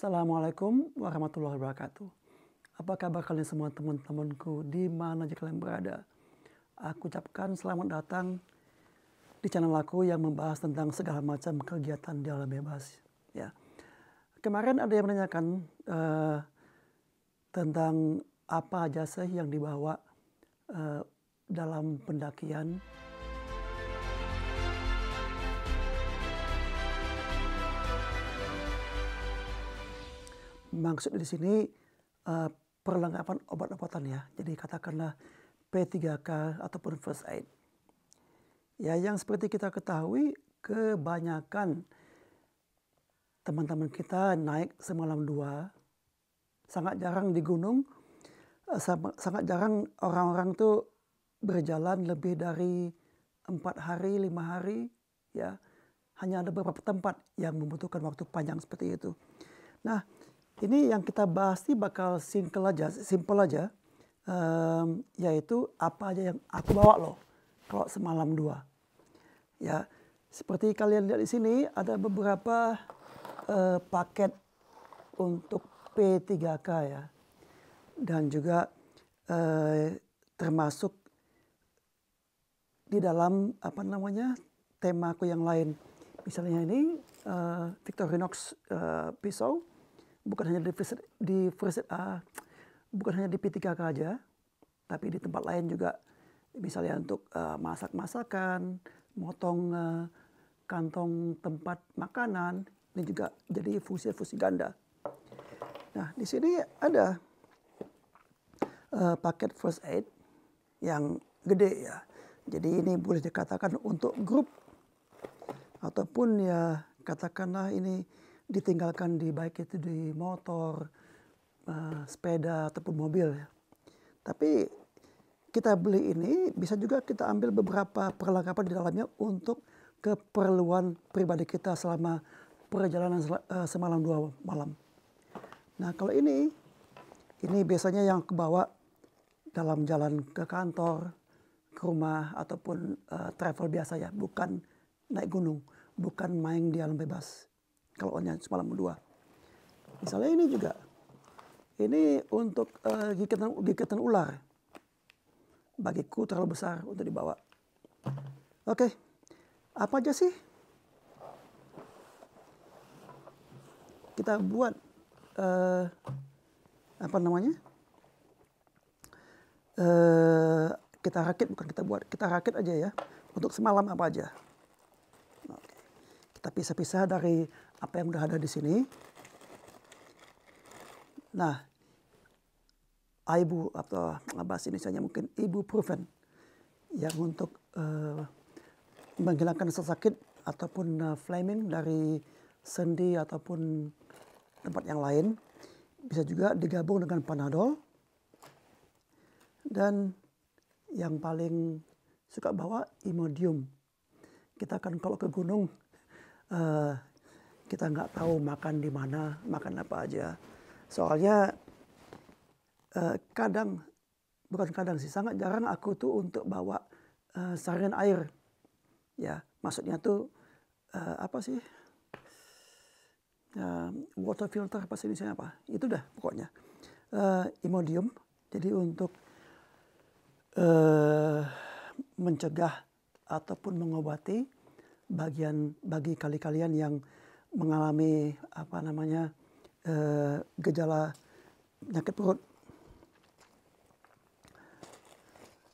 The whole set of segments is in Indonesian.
Assalamualaikum warahmatullahi wabarakatuh. Apa kabar kalian semua teman-temanku di mana aja kalian berada? Aku ucapkan selamat datang di channel aku yang membahas tentang segala macam kegiatan di alam bebas. Ya, kemarin ada yang menanyakan tentang apa aja sih yang dibawa dalam pendakian. Maksud di sini perlengkapan obat-obatan ya. Jadi katakanlah P3K ataupun first aid. Ya, yang seperti kita ketahui kebanyakan teman-teman kita naik semalam 2. Sangat jarang di gunung, sangat jarang orang-orang tuh berjalan lebih dari 4 hari, 5 hari. Ya, hanya ada beberapa tempat yang membutuhkan waktu panjang seperti itu. Nah, ini yang kita bahas sih bakal simple aja, yaitu apa aja yang aku bawa loh kalau semalam 2. Ya, seperti kalian lihat di sini ada beberapa paket untuk P3K ya, dan juga termasuk di dalam tema aku yang lain. Misalnya ini Victorinox pisau. Bukan hanya bukan hanya di P3K aja, tapi di tempat lain juga, misalnya untuk masak-masakan, motong kantong tempat makanan, ini juga jadi fungsi ganda. Nah, di sini ada paket first aid yang gede ya. Jadi ini boleh dikatakan untuk grup ataupun ya katakanlah ini ditinggalkan baik itu di motor, sepeda ataupun mobil ya. Tapi kita beli ini bisa juga kita ambil beberapa perlengkapan di dalamnya untuk keperluan pribadi kita selama perjalanan semalam 2 malam. Nah, kalau ini biasanya yang kebawa dalam jalan ke kantor, ke rumah ataupun travel biasa ya, bukan naik gunung, bukan main di alam bebas. Kalau hanya semalam 2. Misalnya ini juga. Ini untuk gigitan ular. Bagiku terlalu besar untuk dibawa. Oke. Apa aja sih kita buat kita rakit, bukan kita buat, kita rakit aja ya. Untuk semalam apa aja. Oke. Kita pisah-pisah dari apa yang udah ada di sini. Nah, ibu atau bahasa Indonesianya mungkin ibuprofen yang untuk menghilangkan rasa sakit ataupun flaming dari sendi ataupun tempat yang lain. Bisa juga digabung dengan Panadol. Dan yang paling suka bawa Imodium. Kita kan kalau ke gunung kita nggak tahu makan di mana, makan apa aja. Soalnya sangat jarang aku tuh untuk bawa saringan air. Ya, maksudnya tuh water filter bahasa Indonesia apa? Itu dah pokoknya. Imodium. Jadi untuk mencegah ataupun mengobati bagi kalian yang mengalami gejala penyakit perut.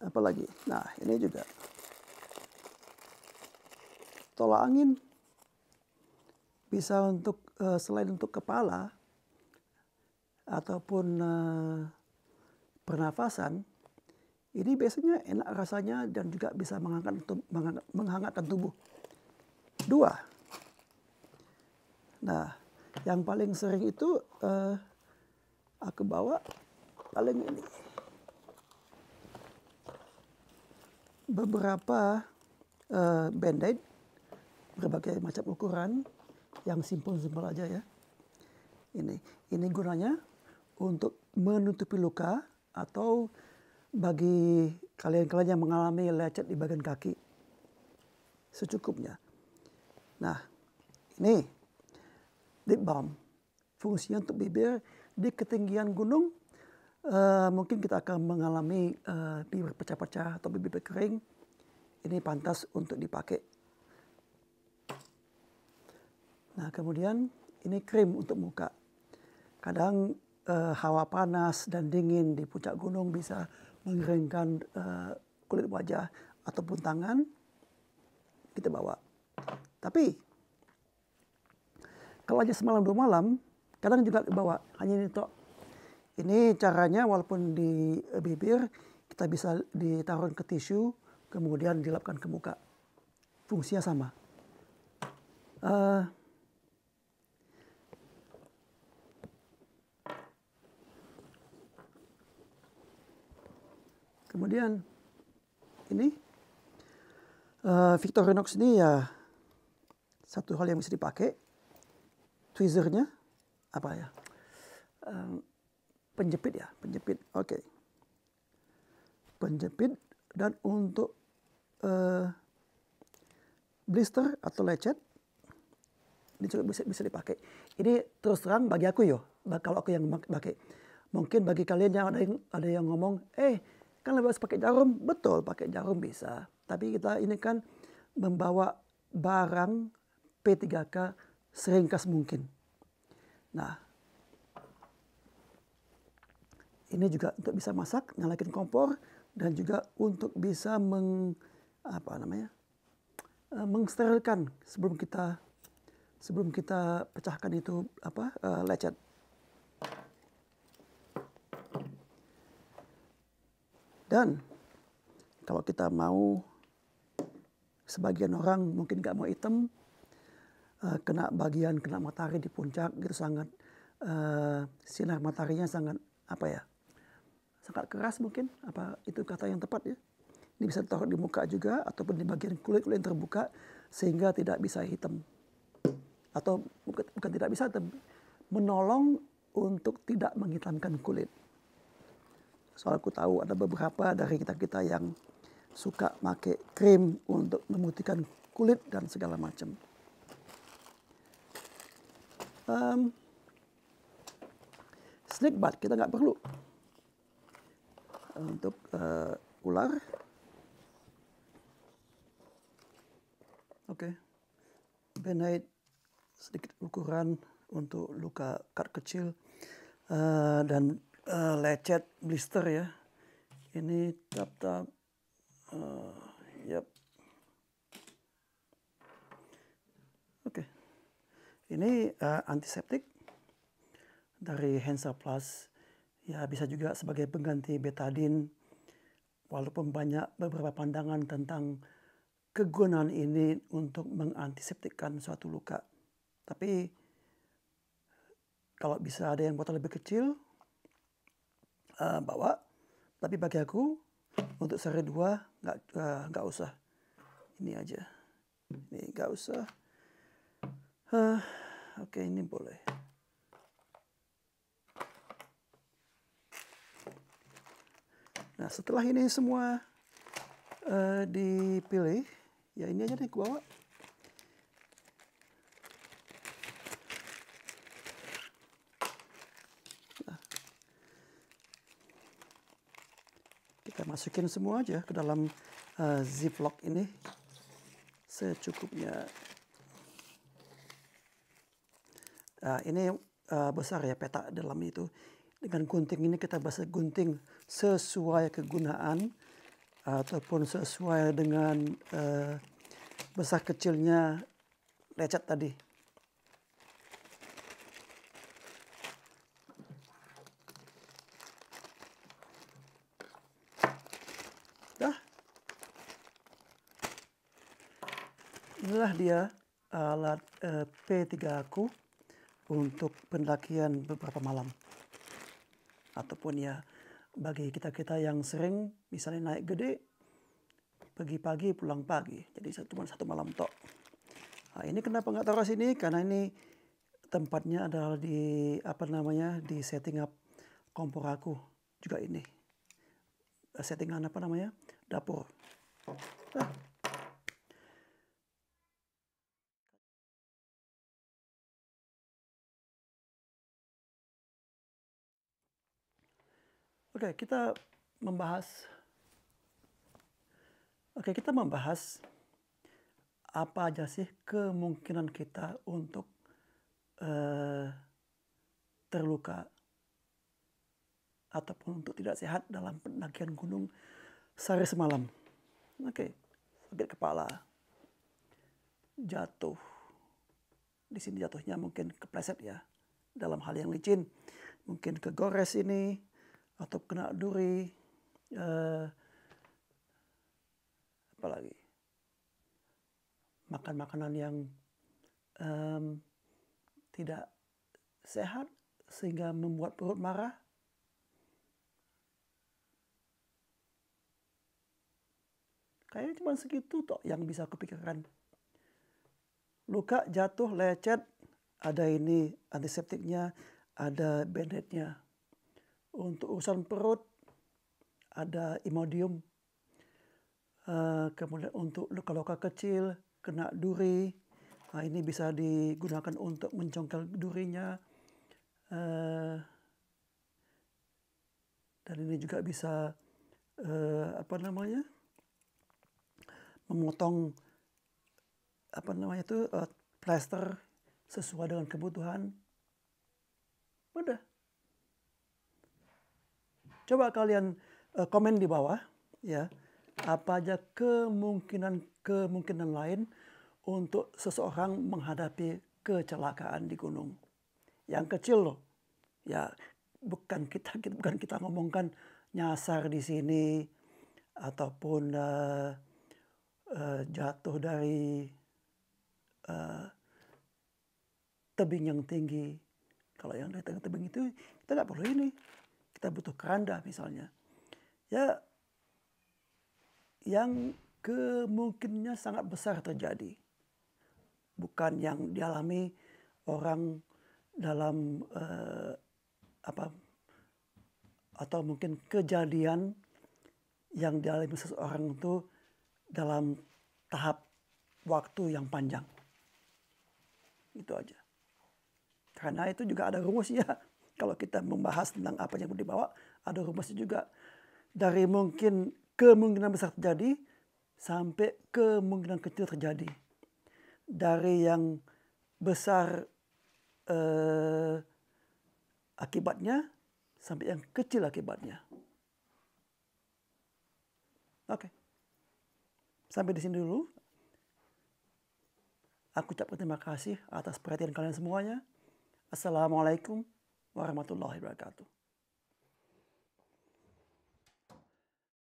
Apalagi, nah ini juga tolak angin bisa untuk selain untuk kepala ataupun pernafasan, ini biasanya enak rasanya dan juga bisa menghangatkan tubuh. 2. Nah, yang paling sering itu aku bawa paling ini. Beberapa band-aid berbagai macam ukuran yang simpel-simpel aja ya. Ini gunanya untuk menutupi luka atau bagi kalian yang mengalami lecet di bagian kaki. Secukupnya. Nah, ini lip balm. fungsinya untuk bibir di ketinggian gunung. Mungkin kita akan mengalami bibir pecah-pecah atau bibir kering. Ini pantas untuk dipakai. Nah, kemudian ini krim untuk muka. Kadang hawa panas dan dingin di puncak gunung bisa mengeringkan kulit wajah ataupun tangan. Kita bawa. Tapi kalau aja semalam 2 malam, kadang juga dibawa. Hanya ini tok. Ini caranya walaupun di bibir, kita bisa ditaruh ke tisu, kemudian dilapkan ke muka. Fungsinya sama. Kemudian ini Victorinox ini ya satu hal yang bisa dipakai. Tweezernya apa ya? Penjepit ya, penjepit. Oke. Penjepit dan untuk blister atau lecet ini juga bisa dipakai. Ini terus terang bagi aku kalau aku yang pakai. Mungkin bagi kalian yang ada yang ngomong, kan lebih baik pakai jarum. Betul, pakai jarum bisa. Tapi kita ini kan membawa barang P3K seringkas mungkin. Nah, ini juga untuk bisa masak, nyalakan kompor, dan juga untuk bisa mengsterilkan sebelum kita pecahkan itu lecet. Dan kalau kita mau, sebagian orang mungkin nggak mau hitam, kena matahari di puncak gitu sangat sinar mataharinya sangat sangat keras mungkin, itu kata yang tepat ya. Ini bisa ditaruh di muka juga ataupun di bagian kulit yang terbuka sehingga tidak bisa hitam. Atau bukan tidak bisa, menolong untuk tidak menghitamkan kulit. Soal aku tahu ada beberapa dari kita yang suka pakai krim untuk memutihkan kulit dan segala macam. Snake bite kita nggak perlu. Untuk ular, oke. Band-aid sedikit ukuran untuk luka cut kecil dan lecet blister ya. Ini tap-tap, Oke. Ini antiseptik dari Hansaplast. Ya, bisa juga sebagai pengganti betadine. Walaupun banyak beberapa pandangan tentang kegunaan ini untuk mengantiseptikkan suatu luka. Tapi kalau bisa ada yang botol lebih kecil, bawa. Tapi bagi aku, untuk seri 2 nggak usah. Ini aja. Ini nggak usah. Oke, ini boleh. Nah, setelah ini semua dipilih, ya ini aja deh aku bawa. Nah, kita masukin semua aja ke dalam ziplock ini secukupnya. Ini besar ya peta dalam itu. Dengan gunting ini kita bisa gunting sesuai kegunaan ataupun sesuai dengan besar kecilnya lecet tadi. Dah. Inilah dia alat P3 aku untuk pendakian beberapa malam. Ataupun ya bagi kita yang sering misalnya naik gede, pergi pagi pulang pagi, jadi cuma satu malam tok. Nah, ini kenapa nggak taruh sini? Karena ini tempatnya adalah di di setting up kompor aku juga ini settingan dapur. Oke, kita membahas apa aja sih kemungkinan kita untuk terluka ataupun untuk tidak sehat dalam pendakian gunung sehari semalam. Oke, sakit kepala, jatuh. Di sini jatuhnya mungkin kepleset ya, dalam hal yang licin. Mungkin kegores ini, atau kena duri, apalagi makan makanan yang tidak sehat sehingga membuat perut marah. Kayaknya cuma segitu toh yang bisa aku pikirkan. Luka, jatuh, lecet, ada ini antiseptiknya, ada bandage-nya. Untuk urusan perut, ada Imodium. Kemudian untuk luka-luka kecil, kena duri, ini bisa digunakan untuk mencongkel durinya. Dan ini juga bisa memotong plester sesuai dengan kebutuhan. Udah. Coba kalian komen di bawah ya, apa aja kemungkinan lain untuk seseorang menghadapi kecelakaan di gunung. Yang kecil loh. Ya, bukan kita ngomongkan nyasar di sini ataupun jatuh dari tebing yang tinggi. Kalau yang dari tebing itu kita nggak perlu ini. Kita butuh keranda misalnya. Ya, yang kemungkinannya sangat besar terjadi. Bukan yang dialami orang dalam atau mungkin kejadian yang dialami seseorang itu dalam tahap waktu yang panjang. Itu aja. Karena itu juga ada rumusnya. Kalau kita membahas tentang apa yang dibawa, ada rumusnya juga. Dari mungkin kemungkinan besar terjadi sampai kemungkinan kecil terjadi. Dari yang besar akibatnya sampai yang kecil akibatnya. Oke. Sampai di sini dulu. Aku ucapkan terima kasih atas perhatian kalian semuanya. Assalamualaikum warahmatullahi wabarakatuh.